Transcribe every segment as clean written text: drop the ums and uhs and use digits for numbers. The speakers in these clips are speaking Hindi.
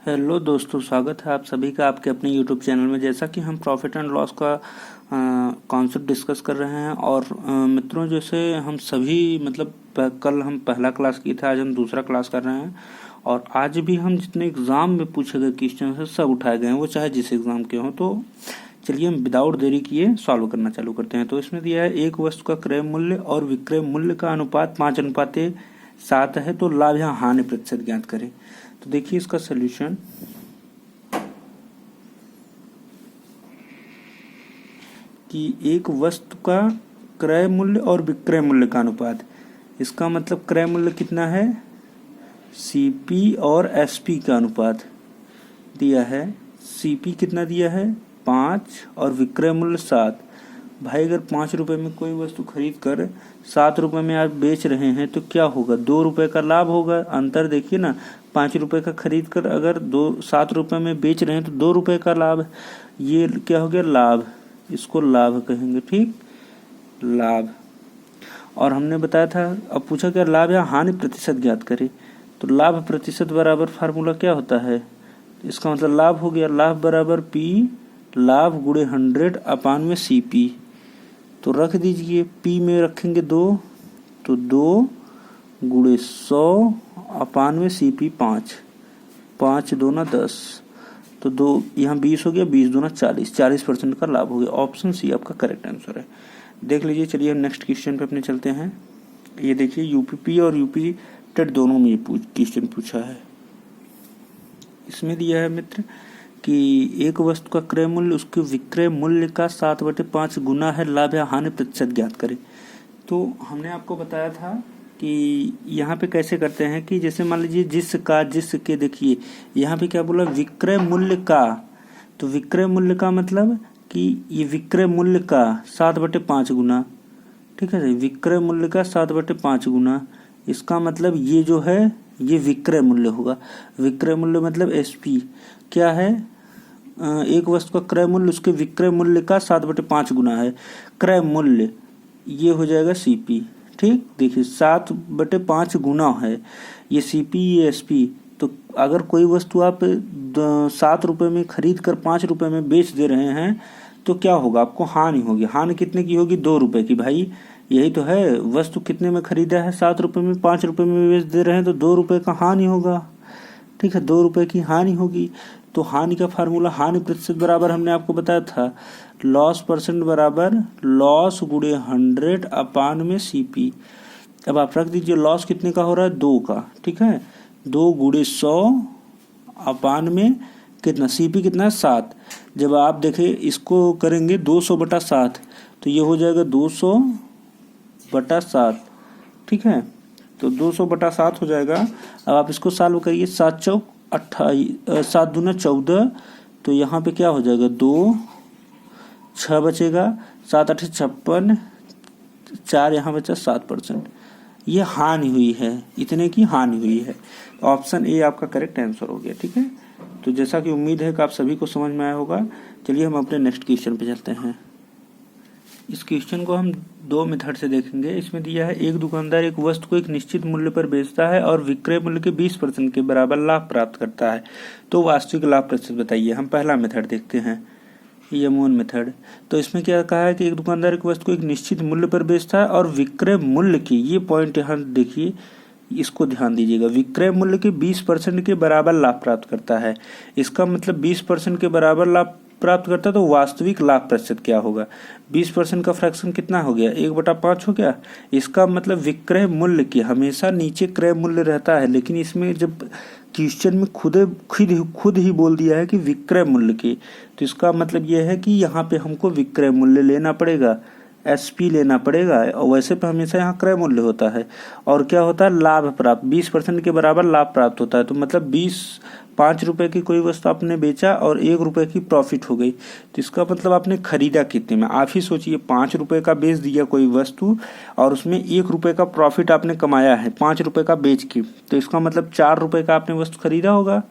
हेलो दोस्तों, स्वागत है आप सभी का आपके अपने यूट्यूब चैनल में। जैसा कि हम प्रॉफिट एंड लॉस का कॉन्सेप्ट डिस्कस कर रहे हैं और मित्रों, जैसे हम सभी कल हम पहला क्लास किए थे, आज हम दूसरा क्लास कर रहे हैं। और आज भी हम जितने एग्ज़ाम में पूछे गए क्वेश्चन है सब उठाए गए हैं, वो चाहे जिस एग्ज़ाम के हों। तो चलिए हम विदाउट देरी किए सॉल्व करना चालू करते हैं। तो इसमें दिया है एक वस्तु का क्रय मूल्य और विक्रय मूल्य का अनुपात 5:7 है, तो लाभ या हानि प्रतिशत ज्ञात करें। तो देखिए इसका सलूशन, कि एक वस्तु का क्रय मूल्य और विक्रय मूल्य का अनुपात, इसका मतलब क्रय मूल्य कितना है, सीपी और एसपी का अनुपात दिया है। सीपी कितना दिया है, 5 और विक्रय मूल्य 7। भाई अगर 5 रुपये में कोई वस्तु खरीद कर 7 रुपये में आप बेच रहे हैं तो क्या होगा, 2 रुपये का लाभ होगा। अंतर देखिए ना, 5 रुपये का खरीद कर अगर 7 रुपये में बेच रहे हैं तो 2 रुपये का लाभ, ये क्या हो गया, लाभ। इसको लाभ कहेंगे, ठीक, लाभ। और हमने बताया था, अब पूछा क्या, लाभ या हानि प्रतिशत ज्ञात करें। तो लाभ प्रतिशत बराबर फार्मूला क्या होता है, इसका मतलब लाभ हो गया, लाभ बराबर पी लाभ गुणे 100 अपान में सीपी। तो रख दीजिए, पी में रखेंगे 2, तो 2 गुणे 100 अपान में सीपी 5, 5 दूना 10, तो 2 यहाँ 20 हो गया, 20 दूना 40, 40% का लाभ हो गया। ऑप्शन सी आपका करेक्ट आंसर है। देख लीजिए। चलिए हम नेक्स्ट क्वेश्चन पे अपने चलते हैं। ये देखिए, यूपीपी और यूपी टेट दोनों में ये क्वेश्चन पूछा है। इसमें दिया है मित्र कि एक वस्तु का क्रय मूल्य उसके विक्रय मूल्य का 7/5 गुना है, लाभ या हानि प्रतिशत ज्ञात करें। तो हमने आपको बताया था कि यहाँ पे कैसे करते हैं कि जैसे मान लीजिए जिसके देखिए यहाँ पे क्या बोला, विक्रय मूल्य का। तो विक्रय मूल्य का मतलब कि ये विक्रय मूल्य का 7/5 गुना, ठीक है, विक्रय मूल्य का 7/5 गुना। इसका मतलब ये जो है ये विक्रय मूल्य होगा। विक्रय मूल्य मतलब एसपी क्या है, एक वस्तु का क्रय मूल्य उसके विक्रय मूल्य का 7/5 गुना है। क्रय मूल्य ये हो जाएगा सीपी, ठीक। देखिए 7/5 गुना है ये सीपी, ये एसपी। तो अगर कोई वस्तु आप 7 रुपये में खरीद कर 5 रुपये में बेच दे रहे हैं तो क्या होगा, आपको हानि होगी। हानि कितने की होगी, 2 रुपये की। भाई यही तो है, वस्तु कितने में खरीदा है, 7 रुपये में, 5 रुपये में बेच दे रहे हैं तो 2 रुपये का हानि होगा, ठीक है, 2 रुपये की हानि होगी। तो हानि का फार्मूला, हानि प्रतिशत बराबर हमने आपको बताया था, लॉस परसेंट बराबर लॉस गुणे 100 अपान में सीपी। अब आप रख दीजिए, लॉस कितने का हो रहा है, 2 का, ठीक है, 2 गुणे 100 अपान में कितना, सीपी कितना है, 7। जब आप देखें इसको करेंगे 200/7 तो ये हो जाएगा 200/7, ठीक है। तो 200/7 हो जाएगा। अब आप इसको सॉल्व करिए, 7 चौक 28, 7 दूना 14, तो यहाँ पे क्या हो जाएगा, 2 6 बचेगा, 7 8 56, 4 यहाँ बचा, 7%। ये हानि हुई है, इतने की हानि हुई है। ऑप्शन ए आपका करेक्ट आंसर हो गया, ठीक है। तो जैसा कि उम्मीद है कि आप सभी को समझ में आया होगा। चलिए हम अपने नेक्स्ट क्वेश्चन पे चलते हैं। इस क्वेश्चन को हम 2 मेथड से देखेंगे। इसमें दिया है, एक दुकानदार एक वस्तु को एक निश्चित मूल्य पर बेचता है और विक्रय मूल्य के 20% के बराबर लाभ प्राप्त करता है, तो वास्तविक लाभ प्रतिशत बताइए। हम पहला मेथड देखते हैं, यमोन मेथड। तो इसमें क्या कहा है कि एक दुकानदार एक वस्तु को एक निश्चित मूल्य पर बेचता है और विक्रय मूल्य की, ये पॉइंट यहाँ देखिए, इसको ध्यान दीजिएगा, विक्रय मूल्य के 20% के बराबर लाभ प्राप्त करता है। इसका मतलब 20% के बराबर लाभ प्राप्त करता है, तो वास्तविक लाभ प्रतिशत क्या होगा, 20% का फ्रैक्शन कितना हो गया, 1/5 हो गया। इसका मतलब विक्रय मूल्य की, हमेशा नीचे क्रय मूल्य रहता है, लेकिन इसमें जब क्वेश्चन में खुद ही बोल दिया है कि विक्रय मूल्य की, तो इसका मतलब यह है कि यहाँ पे हमको विक्रय मूल्य लेना पड़ेगा, एसपी लेना पड़ेगा। और वैसे पे हमेशा यहाँ क्रय मूल्य होता है। और क्या होता है, लाभ प्राप्त, 20% के बराबर लाभ प्राप्त होता है। तो मतलब 5 रुपये की कोई वस्तु आपने बेचा और 1 रुपये की प्रॉफिट हो गई, तो इसका मतलब आपने खरीदा कितने में। आप ही सोचिए, 5 रुपये का बेच दिया कोई वस्तु और उसमें 1 रुपये का प्रॉफिट आपने कमाया है 5 रुपये का बेच के, तो इसका मतलब 4 रुपये का आपने वस्तु खरीदा होगा।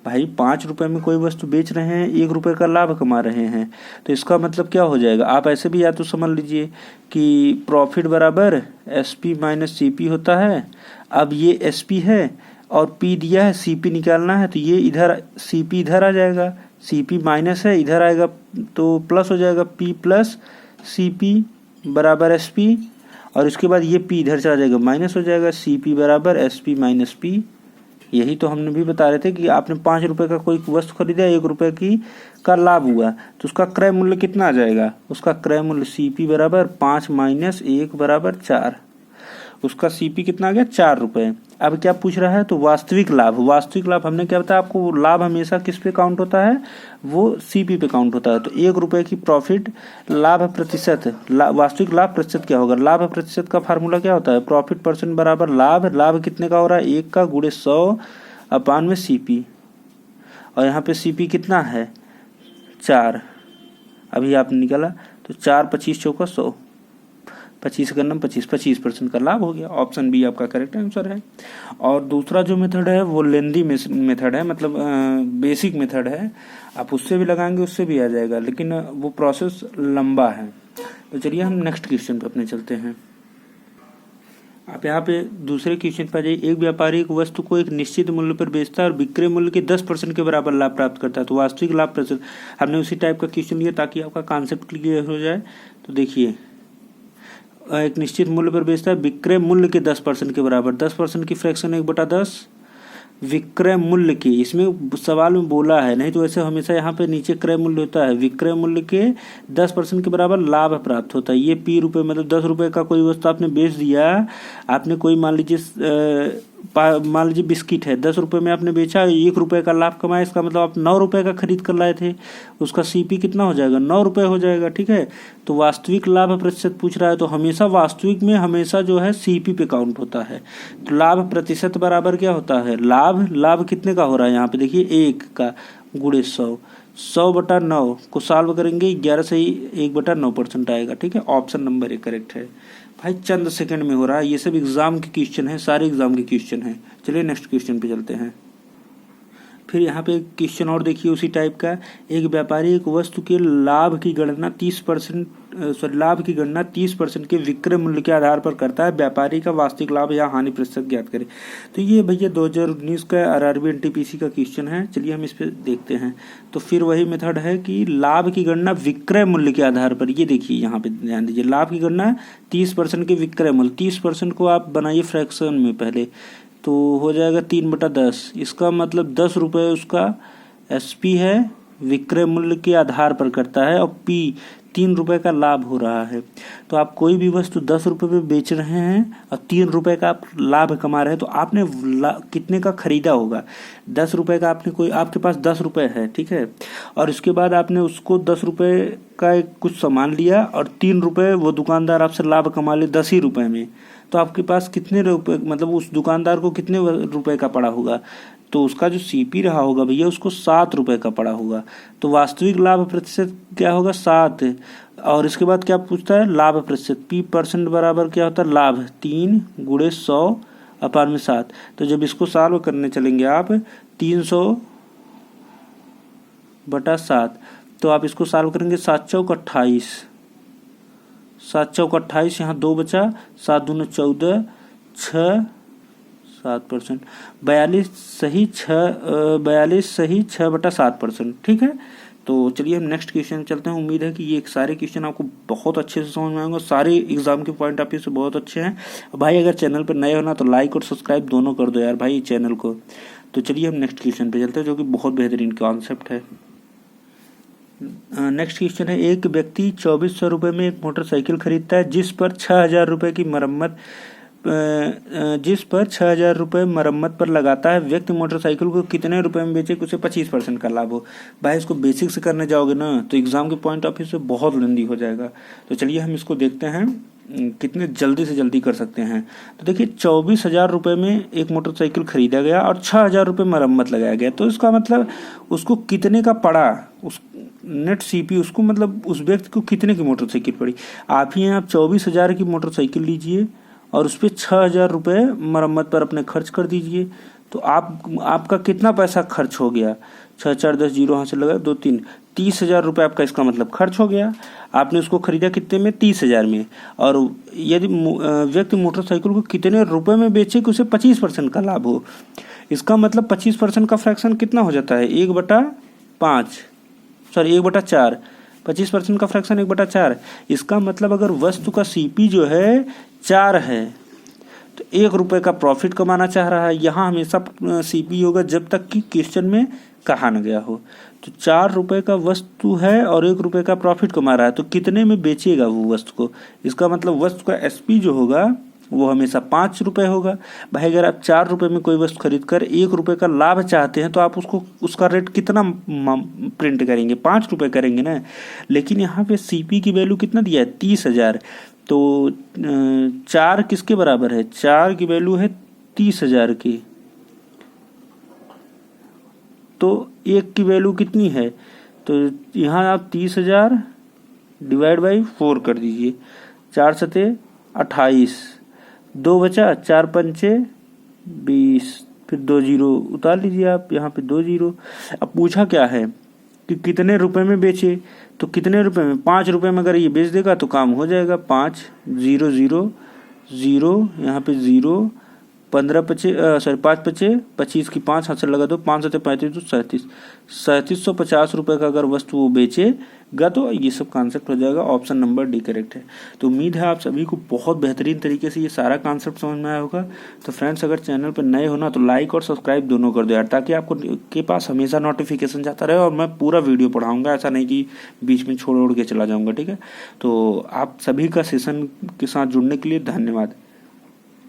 भाई 5 रुपये में कोई वस्तु बेच रहे हैं, 1 रुपये का लाभ कमा रहे हैं, तो इसका मतलब क्या हो जाएगा, आप ऐसे भी या तो समझ लीजिए कि प्रॉफिट बराबर एसपी माइनस सीपी होता है। अब ये एसपी है और P दिया है, CP निकालना है, तो ये इधर CP इधर आ जाएगा, CP माइनस है इधर आएगा तो प्लस हो जाएगा, P प्लस CP बराबर SP, और इसके बाद ये P इधर चला जाएगा माइनस हो जाएगा, CP बराबर SP माइनस P। यही तो हमने भी बता रहे थे कि आपने 5 रुपये का कोई वस्तु खरीदा, 1 रुपये की का लाभ हुआ, तो उसका क्रय मूल्य कितना आ जाएगा, उसका क्रय मूल्य CP बराबर 5 माइनस 1 बराबर 4, उसका CP कितना आ गया 4 रुपये। अब क्या पूछ रहा है, तो वास्तविक लाभ, वास्तविक लाभ हमने क्या बताया आपको, लाभ हमेशा किस पे काउंट होता है, वो CP पे काउंट होता है। तो 1 रुपये की प्रॉफिट लाभ प्रतिशत, वास्तविक लाभ प्रतिशत क्या होगा, लाभ प्रतिशत का फार्मूला क्या होता है, प्रॉफिट परसेंट बराबर लाभ, लाभ कितने का हो रहा है 1 का गुणे 100 अपान में CP, और यहाँ पे CP कितना है 4, अभी आपने निकाला तो 4 25 चौका 100, 25 का नम 25% का लाभ हो गया। ऑप्शन बी आपका करेक्ट आंसर है। और दूसरा जो मेथड है वो लेंदी मेथड है, मतलब बेसिक मेथड है, आप उससे भी लगाएंगे उससे भी आ जाएगा, लेकिन वो प्रोसेस लंबा है। तो चलिए हम नेक्स्ट क्वेश्चन पे अपने चलते हैं। आप यहाँ पे दूसरे क्वेश्चन पर जाइए। एक व्यापारी एक वस्तु को एक निश्चित मूल्य पर बेचता है और विक्रय मूल्य के 10% के बराबर लाभ प्राप्त करता है, तो वास्तविक लाभ प्रतिशत। हमने उसी टाइप का क्वेश्चन लिया ताकि आपका कॉन्सेप्ट क्लियर हो जाए। तो देखिए, एक निश्चित मूल्य पर बेचता है, विक्रय मूल्य के 10% के बराबर, 10% की फ्रैक्शन 1/10 विक्रय मूल्य के, इसमें सवाल में बोला है, नहीं तो ऐसे हमेशा यहाँ पे नीचे क्रय मूल्य होता है, विक्रय मूल्य के 10% के बराबर लाभ प्राप्त होता है। ये P रुपये, मतलब 10 रुपये का कोई वस्तु आपने बेच दिया, आपने कोई मान लीजिए बिस्किट है, 10 रुपये में आपने बेचा, 1 रुपये का लाभ कमाया, इसका मतलब आप 9 रुपये का खरीद कर लाए थे, उसका CP कितना हो जाएगा 9 रुपये हो जाएगा, ठीक है। तो वास्तविक लाभ प्रतिशत पूछ रहा है, तो हमेशा वास्तविक में हमेशा जो है CP पे काउंट होता है। तो लाभ प्रतिशत बराबर क्या होता है, लाभ कितने का हो रहा है, यहाँ पे देखिए 1 का गुणे 100, 100/9 को सॉल्व करेंगे 11 से ही 1/9% आएगा, ठीक है। ऑप्शन नंबर 1 करेक्ट है भाई, चंद सेकंड में हो रहा है, ये सब एग्जाम के क्वेश्चन है, सारे एग्जाम के क्वेश्चन है। चलिए नेक्स्ट क्वेश्चन पे चलते हैं। फिर यहाँ पे एक क्वेश्चन और देखिए उसी टाइप का। एक व्यापारी एक वस्तु के लाभ की गणना 30% के विक्रय मूल्य के आधार पर करता है, व्यापारी का वास्तविक लाभ या हानि प्रतिशत ज्ञात करें। तो ये भैया 2019 का RRB NTPC का क्वेश्चन है। चलिए हम इस पे देखते हैं। तो फिर वही मेथड है कि लाभ की गणना विक्रय मूल्य के आधार पर, ये देखिए यहाँ पे ध्यान दीजिए, लाभ की गणना 30% के विक्रय मूल्य, 30% को आप बनाइए फ्रैक्शन में पहले, तो हो जाएगा 3/10, इसका मतलब 10 रुपये उसका SP है, विक्रय मूल्य के आधार पर करता है, और P 3 रुपये का लाभ हो रहा है। तो आप कोई भी वस्तु 10 रुपये में बेच रहे हैं और 3 रुपये का आप लाभ कमा रहे हैं, तो आपने कितने का खरीदा होगा, 10 रुपये का आपने आपके पास 10 रुपये है, ठीक है, और इसके बाद आपने उसको 10 रुपये का कुछ सामान लिया और 3 रुपये वो दुकानदार आपसे लाभ कमा ले 10 ही रुपये में, तो आपके पास कितने रुपये, मतलब उस दुकानदार को कितने रुपए का पड़ा होगा, तो उसका जो CP रहा होगा भैया उसको 7 रुपये का पड़ा होगा। तो वास्तविक लाभ प्रतिशत क्या होगा 7, और इसके बाद क्या पूछता है लाभ प्रतिशत, P% बराबर क्या होता है लाभ, 3 गुणे 100 अपान में 7। तो जब इसको सॉल्व करने चलेंगे आप 300/7, तो आप इसको सॉल्व करेंगे 7 चौक 28, 7 चौक 28, यहाँ 2 बचा, 7 दूनी 14, 6 7%, 42 सही 6/7%, ठीक है। तो चलिए हम नेक्स्ट क्वेश्चन चलते हैं। उम्मीद है कि ये सारे क्वेश्चन आपको बहुत अच्छे से समझ में आएंगे, सारे एग्जाम के पॉइंट ऑफ व्यू से बहुत अच्छे हैं। भाई अगर चैनल पर नए हो ना तो लाइक और सब्सक्राइब दोनों कर दो यार भाई चैनल को। तो चलिए हम नेक्स्ट क्वेश्चन पे चलते हैं, जो कि बहुत बेहतरीन कॉन्सेप्ट है। नेक्स्ट क्वेश्चन है, एक व्यक्ति 2400 रुपये में एक मोटरसाइकिल खरीदता है जिस पर 6000 रुपये मरम्मत पर लगाता है। व्यक्ति मोटरसाइकिल को कितने रुपए में बेचे कि उसे 25% का लाभ हो। भाई इसको बेसिक से करने जाओगे ना तो एग्जाम के पॉइंट ऑफ व्यू से बहुत लेंदी हो जाएगा। तो चलिए हम इसको देखते हैं कितने जल्दी से जल्दी कर सकते हैं। तो देखिए 24,000 रुपये में एक मोटरसाइकिल खरीदा गया और 6,000 रुपये मरम्मत लगाया गया, तो इसका मतलब उसको कितने का पड़ा, उस नेट CP उसको मतलब उस व्यक्ति को कितने की मोटरसाइकिल पड़ी। आप ही आप 24,000 की मोटरसाइकिल लीजिए और उस पर 6,000 रुपये मरम्मत पर अपने खर्च कर दीजिए, तो आपका कितना पैसा खर्च हो गया। 6 4 10 जीरो यहाँ से लगा 2 3 30,000 रुपये आपका इसका मतलब खर्च हो गया। आपने उसको खरीदा कितने में? 30,000 में। और यदि व्यक्ति मोटरसाइकिल को कितने रुपए में बेचे कि उसे 25% का लाभ हो, इसका मतलब 25% का फ्रैक्शन कितना हो जाता है? 1/5, सॉरी 1/4। 25% का फ्रैक्शन 1/4। इसका मतलब अगर वस्तु का सीपी जो है 4 है तो 1 रुपये का प्रॉफिट कमाना चाह रहा है। यहाँ हमेशा सीपी होगा जब तक कि क्वेश्चन में कहा न गया हो। तो 4 रुपये का वस्तु है और 1 रुपये का प्रॉफिट कमा रहा है, तो कितने में बेचेगा वो वस्तु को? इसका मतलब वस्तु का एसपी जो होगा वो हमेशा 5 रुपये होगा। भाई अगर आप 4 रुपये में कोई वस्तु खरीद कर 1 रुपये का लाभ चाहते हैं तो आप उसका रेट कितना प्रिंट करेंगे? 5 रुपये करेंगे ना। लेकिन यहाँ पे सीपी की वैल्यू कितना दिया है? 30,000। तो 4 किसके बराबर है? 4 की वैल्यू है 30,000 की। तो 1 की वैल्यू कितनी है? तो यहाँ आप 30,000 डिवाइड बाई 4 कर दीजिए। 4 सते 28, 2 बचा, 4 पंचे 20, फिर 2 जीरो उतार लीजिए आप, यहाँ पे 2 जीरो। अब पूछा क्या है कि कितने रुपए में बेचे, तो कितने रुपए में? 5 रुपये में अगर ये बेच देगा तो काम हो जाएगा। 5 0 0 0, यहाँ पे 0, 15 पचे सॉरी 5 पचे 25 की 5 हाथ से लगा दो, 5 सते 35 तो 3750 रुपये का अगर वस्तु वो बेचेगा तो ये सब कॉन्सेप्ट हो जाएगा। ऑप्शन नंबर डी करेक्ट है। तो उम्मीद है आप सभी को बहुत बेहतरीन तरीके से ये सारा कॉन्सेप्ट समझ में आया होगा। तो फ्रेंड्स अगर चैनल पर नए हो ना तो लाइक और सब्सक्राइब दोनों कर दो यार, ताकि आपको के पास हमेशा नोटिफिकेशन जाता रहे और मैं पूरा वीडियो पढ़ाऊँगा, ऐसा नहीं कि बीच में छोड़ उड़ के चला जाऊँगा। ठीक है, तो आप सभी का सेशन के साथ जुड़ने के लिए धन्यवाद।